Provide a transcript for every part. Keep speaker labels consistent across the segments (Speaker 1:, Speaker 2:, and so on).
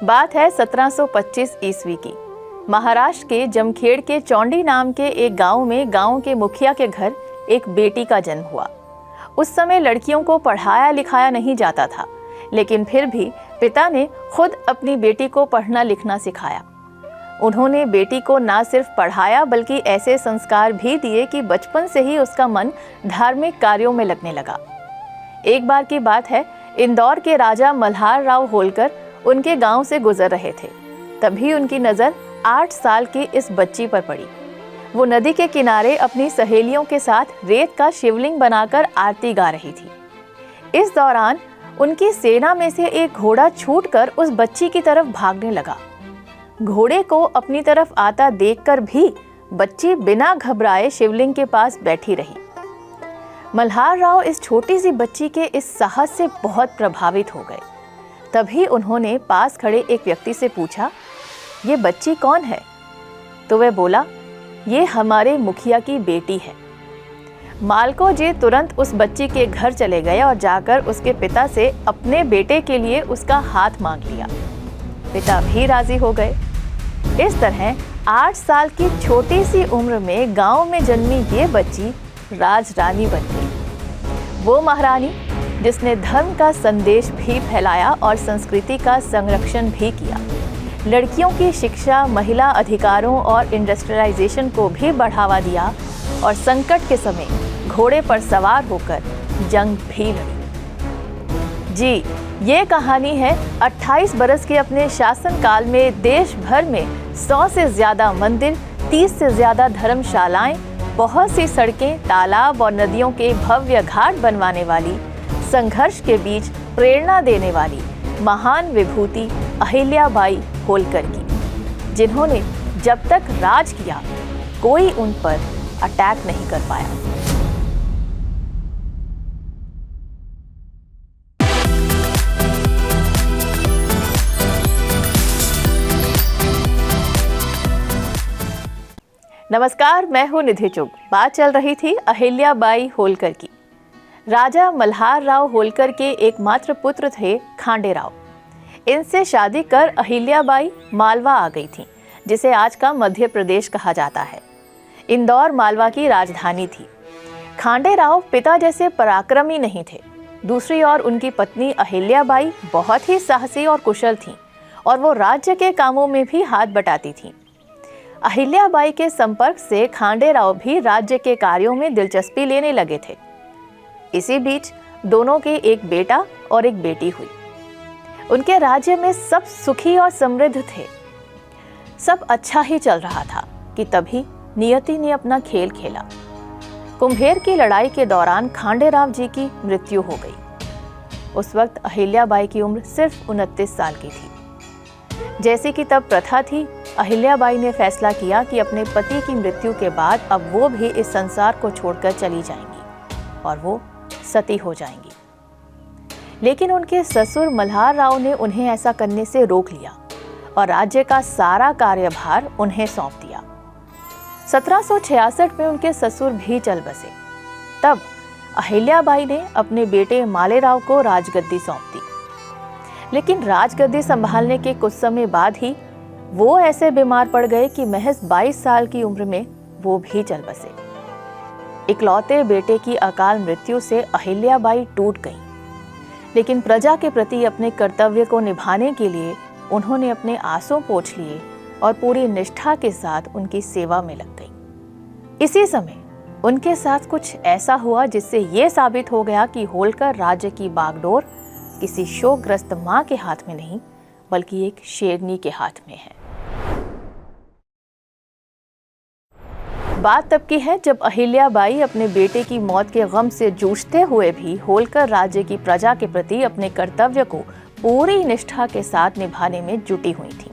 Speaker 1: बात है 1725 ईस्वी की। महाराष्ट्र के जमखेड़ के चौंडी नाम के एक गांव में गांव के मुखिया के घर एक बेटी का जन्म हुआ। उस समय लड़कियों को पढ़ाया लिखाया नहीं जाता था, लेकिन फिर भी पिता ने खुद अपनी बेटी को पढ़ना लिखना सिखाया। उन्होंने बेटी को न सिर्फ पढ़ाया बल्कि ऐसे संस्कार भी दिए कि बचपन से ही उसका मन धार्मिक कार्यों में लगने लगा। एक बार की बात है, इंदौर के राजा मल्हार राव होलकर उनके गांव से गुजर रहे थे। तभी उनकी नज़र 8 साल की इस बच्ची पर पड़ी। वो नदी के किनारे अपनी सहेलियों के साथ रेत का शिवलिंग बनाकर आरती गा रही थी। इस दौरान उनकी सेना में से एक घोड़ा छूटकर उस बच्ची की तरफ भागने लगा। घोड़े को अपनी तरफ आता देखकर भी बच्ची बिना घबराए शिवलिंग के पास बैठी रही। मल्हार राव इस छोटी सी बच्ची के इस साहस से बहुत प्रभावित हो गए। तभी उन्होंने पास खड़े एक व्यक्ति से पूछा, ये बच्ची कौन है? तो वह बोला, ये हमारे मुखिया की बेटी है। मालको जी तुरंत उस बच्ची के घर चले गए और जाकर उसके पिता से अपने बेटे के लिए उसका हाथ मांग लिया। पिता भी राजी हो गए। इस तरह 8 साल की छोटी सी उम्र में गांव में जन्मी ये बच्ची राजरानी बन गई। वो महारानी जिसने धर्म का संदेश भी फैलाया और संस्कृति का संरक्षण भी किया। लड़कियों की शिक्षा, महिला अधिकारों और इंडस्ट्रियलाइजेशन को भी बढ़ावा दिया और संकट के समय घोड़े पर सवार होकर जंग भी लड़ी। जी, ये कहानी है 28 बरस के अपने शासनकाल में देश भर में 100 से ज़्यादा मंदिर, 30 से ज़्यादा धर्मशालाएं, बहुत सी सड़कें, तालाब और नदियों के भव्य घाट बनवाने वाली, संघर्ष के बीच प्रेरणा देने वाली महान विभूति अहिल्याबाई होलकर की, जिन्होंने जब तक राज किया कोई उन पर अटैक नहीं कर पाया। नमस्कार, मैं हूं निधि चुग। बात चल रही थी अहिल्याबाई होलकर की। राजा मल्हार राव होलकर के एकमात्र पुत्र थे खांडे राव। इनसे शादी कर अहिल्याबाई मालवा आ गई थीं, जिसे आज का मध्य प्रदेश कहा जाता है। इंदौर मालवा की राजधानी थी। खांडे राव पिता जैसे पराक्रमी नहीं थे। दूसरी ओर उनकी पत्नी अहिल्याबाई बहुत ही साहसी और कुशल थीं और वो राज्य के कामों में भी हाथ बटाती थीं। अहिल्याबाई के संपर्क से खांडे राव भी राज्य के कार्यों में दिलचस्पी लेने लगे थे। इसी बीच दोनों के एक बेटा और एक बेटी हुई। उनके राज्य में सब सुखी और समृद्ध थे। सब अच्छा ही चल रहा था कि तभी नियति ने अपना खेल खेला। कुम्हेर की लड़ाई के दौरान खांडे राव जी की मृत्यु हो गई। उस वक्त अहिल्याबाई की उम्र सिर्फ 29 साल की थी। जैसी कि तब प्रथा थी, अहिल्याबाई ने फैसला किया कि अपने पति की मृत्यु के बाद अब वो भी इस संसार को छोड़कर चली जाएंगी और वो सती हो जाएंगी। लेकिन उनके ससुर मल्हार राव ने उन्हें ऐसा करने से रोक लिया और राज्य का सारा कार्यभार उन्हें सौंप दिया। 1766 में उनके ससुर भी चल बसे। तब अहिल्याबाई ने अपने बेटे मालेराव को राजगद्दी सौंप दी। लेकिन राजगद्दी संभालने के कुछ समय बाद ही वो ऐसे बीमार पड़ गए कि महज 22 साल की उम्र में वो भी चल बसे। इकलौते बेटे की अकाल मृत्यु से अहिल्याबाई टूट गईं। लेकिन प्रजा के प्रति अपने कर्तव्य को निभाने के लिए उन्होंने अपने आंसू पोंछ लिए और पूरी निष्ठा के साथ उनकी सेवा में लग गईं। इसी समय उनके साथ कुछ ऐसा हुआ जिससे ये साबित हो गया कि होलकर राज्य की बागडोर किसी शोकग्रस्त मां के हाथ में नहीं बल्कि एक शेरनी के हाथ में है। बात तब की है जब अहिल्याबाई अपने बेटे की मौत के गम से जूझते हुए भी होलकर राज्य की प्रजा के प्रति अपने कर्तव्य को पूरी निष्ठा के साथ निभाने में जुटी हुई थी।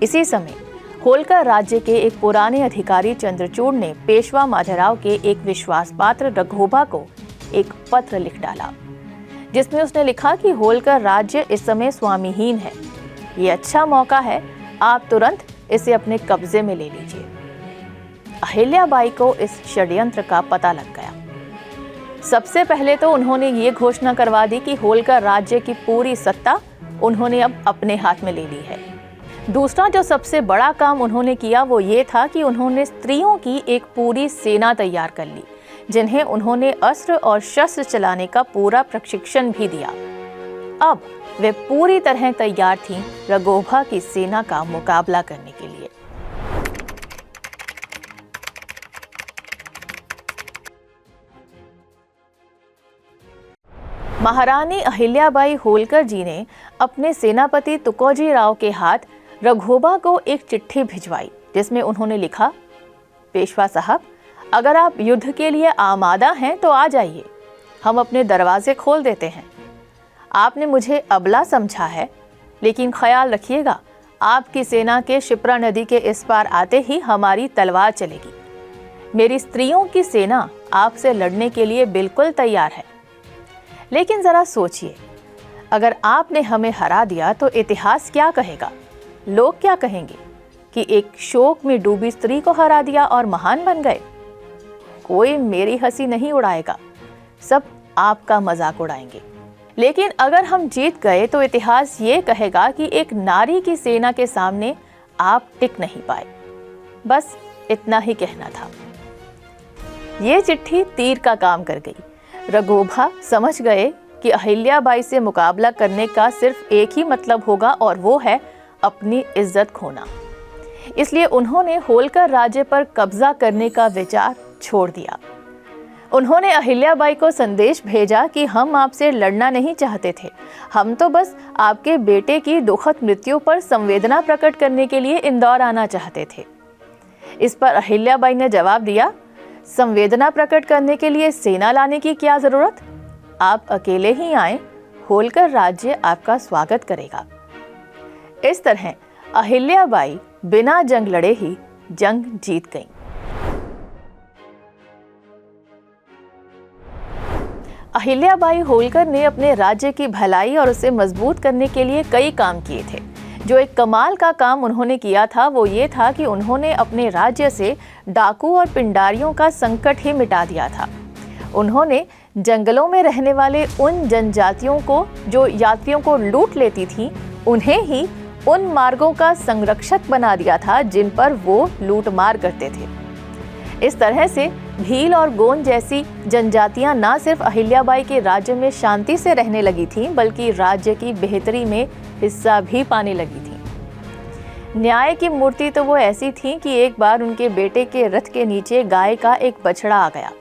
Speaker 1: इसी समय होलकर राज्य के एक पुराने अधिकारी चंद्रचूड़ ने पेशवा माधवराव के एक विश्वासपात्र रघोबा को एक पत्र लिख डाला, जिसमें उसने लिखा कि होलकर राज्य इस समय स्वामीहीन है। ये अच्छा मौका है, आप तुरंत इसे अपने कब्जे में ले लीजिए। अहिल्याबाई को इस षड्यंत्र का पता लग गया। सबसे पहले तो उन्होंने ये घोषणा करवा दी कि होलकर राज्य की पूरी सत्ता उन्होंने अब अपने हाथ में ले ली है। दूसरा जो सबसे बड़ा काम उन्होंने किया वो ये था कि उन्होंने स्त्रियों की एक पूरी सेना तैयार कर ली, जिन्हें उन्होंने अस्त्र और शस्त्र चलाने का पूरा प्रशिक्षण भी दिया। अब वे पूरी तरह तैयार थीं रघोबा की सेना का मुकाबला करने के लिए। महारानी अहिल्याबाई होलकर जी ने अपने सेनापति तुकोजी राव के हाथ रघोबा को एक चिट्ठी भिजवाई, जिसमें उन्होंने लिखा, पेशवा साहब, अगर आप युद्ध के लिए आमादा हैं तो आ जाइए, हम अपने दरवाजे खोल देते हैं। आपने मुझे अबला समझा है, लेकिन ख्याल रखिएगा, आपकी सेना के शिप्रा नदी के इस पार आते ही हमारी तलवार चलेगी। मेरी स्त्रियों की सेना आपसे लड़ने के लिए बिल्कुल तैयार है। लेकिन जरा सोचिए, अगर आपने हमें हरा दिया तो इतिहास क्या कहेगा? लोग क्या कहेंगे कि एक शोक में डूबी स्त्री को हरा दिया और महान बन गए? कोई मेरी हंसी नहीं उड़ाएगा, सब आपका मजाक उड़ाएंगे। लेकिन अगर हम जीत गए तो इतिहास ये कहेगा कि एक नारी की सेना के सामने आप टिक नहीं पाए। बस इतना ही कहना था। ये चिट्ठी तीर का काम कर गई। रघोबा समझ गए कि अहिल्याबाई से मुकाबला करने का सिर्फ एक ही मतलब होगा, और वो है अपनी इज्जत खोना। इसलिए उन्होंने होलकर राज्य पर कब्जा करने का विचार छोड़ दिया। उन्होंने अहिल्याबाई को संदेश भेजा कि हम आपसे लड़ना नहीं चाहते थे, हम तो बस आपके बेटे की दुखद मृत्यु पर संवेदना प्रकट करने के लिए इंदौर आना चाहते थे। इस पर अहिल्याबाई ने जवाब दिया, संवेदना प्रकट करने के लिए सेना लाने की क्या जरूरत? आप अकेले ही आए, होलकर राज्य आपका स्वागत करेगा। इस तरह अहिल्याबाई बिना जंग लड़े ही जंग जीत गईं। अहिल्याबाई होलकर ने अपने राज्य की भलाई और उसे मजबूत करने के लिए कई काम किए थे। जो एक कमाल का काम उन्होंने किया था वो ये था कि उन्होंने अपने राज्य से डाकू और पिंडारियों का संकट ही मिटा दिया था। उन्होंने जंगलों में रहने वाले उन जनजातियों को जो यात्रियों को लूट लेती थीं, उन्हें ही उन मार्गों का संरक्षक बना दिया था जिन पर वो लूटमार करते थे। इस तरह से भील और गोंड जैसी जनजातियां न सिर्फ अहिल्याबाई के राज्य में शांति से रहने लगी थीं, बल्कि राज्य की बेहतरी में हिस्सा भी पाने लगी थीं। न्याय की मूर्ति तो वो ऐसी थी कि एक बार उनके बेटे के रथ के नीचे गाय का एक बछड़ा आ गया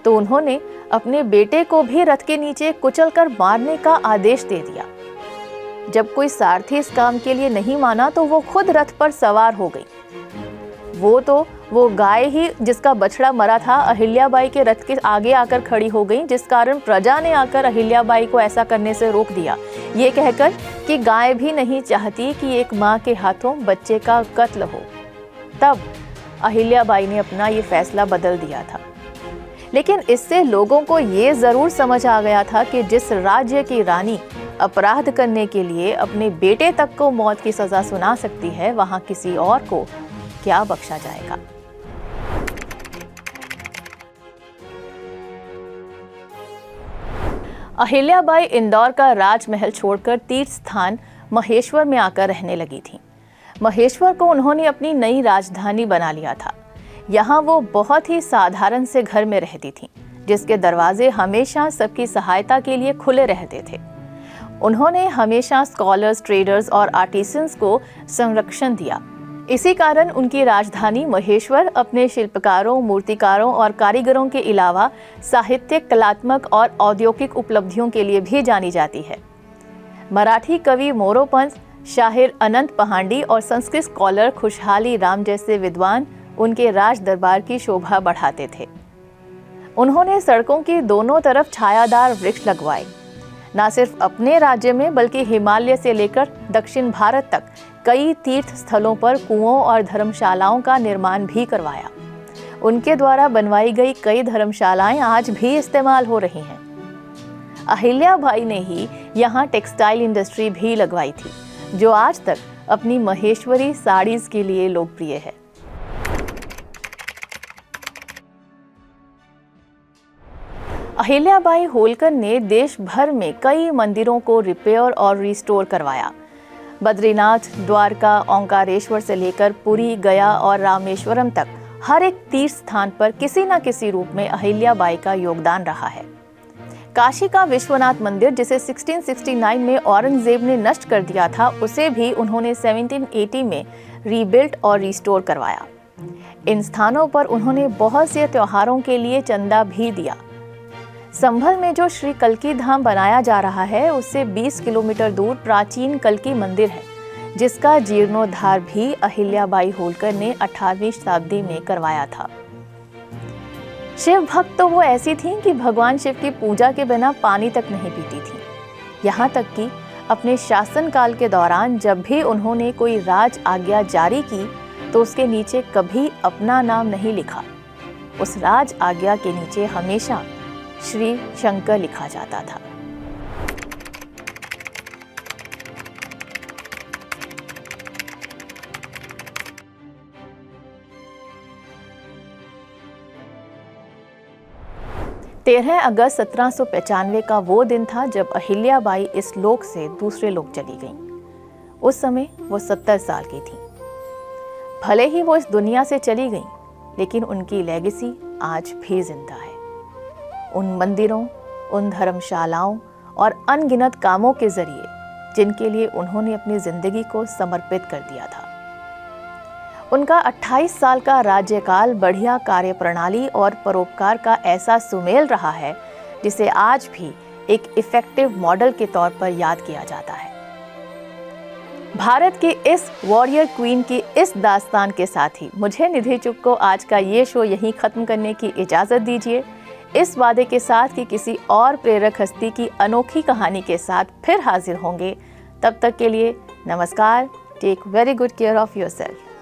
Speaker 1: तो उन्होंने अपने बेटे को भी रथ के नीचे कुचलकर मारने का आदेश दे दिया। जब कोई सारथी इस काम के लिए नहीं माना तो वो खुद रथ पर सवार हो गई। वो गाय ही जिसका बछड़ा मरा था अहिल्याबाई के रथ के आगे आकर खड़ी हो गई, जिस कारण प्रजा ने आकर अहिल्याबाई को ऐसा करने से रोक दिया, ये कहकर कि गाय भी नहीं चाहती कि एक माँ के हाथों बच्चे का कत्ल हो। तब अहिल्याबाई ने अपना ये फैसला बदल दिया था। लेकिन इससे लोगों को ये जरूर समझ आ गया था कि जिस राज्य की रानी अपराध करने के लिए अपने बेटे तक को मौत की सजा सुना सकती है, वहां किसी और को क्या बख्शा जाएगा। अहिल्याबाई इंदौर का राजमहल छोड़कर तीर्थ स्थान महेश्वर में आकर रहने लगी थीं। महेश्वर को उन्होंने अपनी नई राजधानी बना लिया था। यहाँ वो बहुत ही साधारण से घर में रहती थीं, जिसके दरवाजे हमेशा सबकी सहायता के लिए खुले रहते थे। उन्होंने हमेशा स्कॉलर्स, ट्रेडर्स और आर्टिसंस को संरक्षण दिया। इसी कारण उनकी राजधानी महेश्वर अपने शिल्पकारों, मूर्तिकारों और कारीगरों के अलावा साहित्यिक, कलात्मक और औद्योगिक उपलब्धियों के लिए भी जानी जाती है। मराठी कवि मोरोपंत, शाहिर अनंत पहांडी और संस्कृत स्कॉलर खुशहाली राम जैसे विद्वान उनके राज दरबार की शोभा बढ़ाते थे। उन्होंने सड़कों की दोनों तरफ छायादार वृक्ष लगवाए। न सिर्फ अपने राज्य में बल्कि हिमालय से लेकर दक्षिण भारत तक कई तीर्थ स्थलों पर कुओं और धर्मशालाओं का निर्माण भी करवाया। उनके द्वारा बनवाई गई कई धर्मशालाएं आज भी इस्तेमाल हो रही हैं। अहिल्याबाई ने ही यहाँ टेक्सटाइल इंडस्ट्री भी लगवाई थी, जो आज तक अपनी महेश्वरी साड़ीज के लिए लोकप्रिय है। अहिल्याबाई होलकर ने देश भर में कई मंदिरों को रिपेयर और रिस्टोर करवाया। बद्रीनाथ, द्वारका, ओंकारेश्वर से लेकर पुरी, गया और रामेश्वरम तक हर एक तीर्थ स्थान पर किसी न किसी रूप में अहिल्याबाई का योगदान रहा है। काशी का विश्वनाथ मंदिर, जिसे 1669 में औरंगजेब ने नष्ट कर दिया था, उसे भी उन्होंने 1780 में रीबिल्ट और रिस्टोर करवाया। इन स्थानों पर उन्होंने बहुत से त्योहारों के लिए चंदा भी दिया। संभल में जो श्री कल्की धाम बनाया जा रहा है, उससे 20 किलोमीटर दूर प्राचीन कल्की मंदिर है, जिसका जीर्णोद्धार भी अहिल्याबाई होलकर ने 18वीं शताब्दी में करवाया था। शिव भक्त तो वो ऐसी थीं कि भगवान शिव की पूजा के बिना पानी तक नहीं पीती थीं। यहाँ तक कि अपने शासनकाल के दौरान जब भी उन्होंने कोई राज आज्ञा जारी की तो उसके नीचे कभी अपना नाम नहीं लिखा। उस राज आज्ञा के नीचे हमेशा श्री शंकर लिखा जाता था। तेरह अगस्त 1795 का वो दिन था जब अहिल्याबाई इस लोक से दूसरे लोक चली गईं। उस समय वो 70 साल की थी। भले ही वो इस दुनिया से चली गईं, लेकिन उनकी लेगेसी आज भी जिंदा है। उन मंदिरों, उन धर्मशालाओं और अनगिनत कामों के जरिए जिनके लिए उन्होंने अपनी जिंदगी को समर्पित कर दिया था। उनका 28 साल का राज्यकाल बढ़िया कार्यप्रणाली और परोपकार का ऐसा सुमेल रहा है, जिसे आज भी एक इफेक्टिव मॉडल के तौर पर याद किया जाता है। भारत की इस वॉरियर क्वीन की इस दास्तान के साथ ही मुझे निधि चुग को आज का ये शो यहीं खत्म करने की इजाजत दीजिए, इस वादे के साथ कि किसी और प्रेरक हस्ती की अनोखी कहानी के साथ फिर हाजिर होंगे। तब तक के लिए नमस्कार। Take very good care of yourself.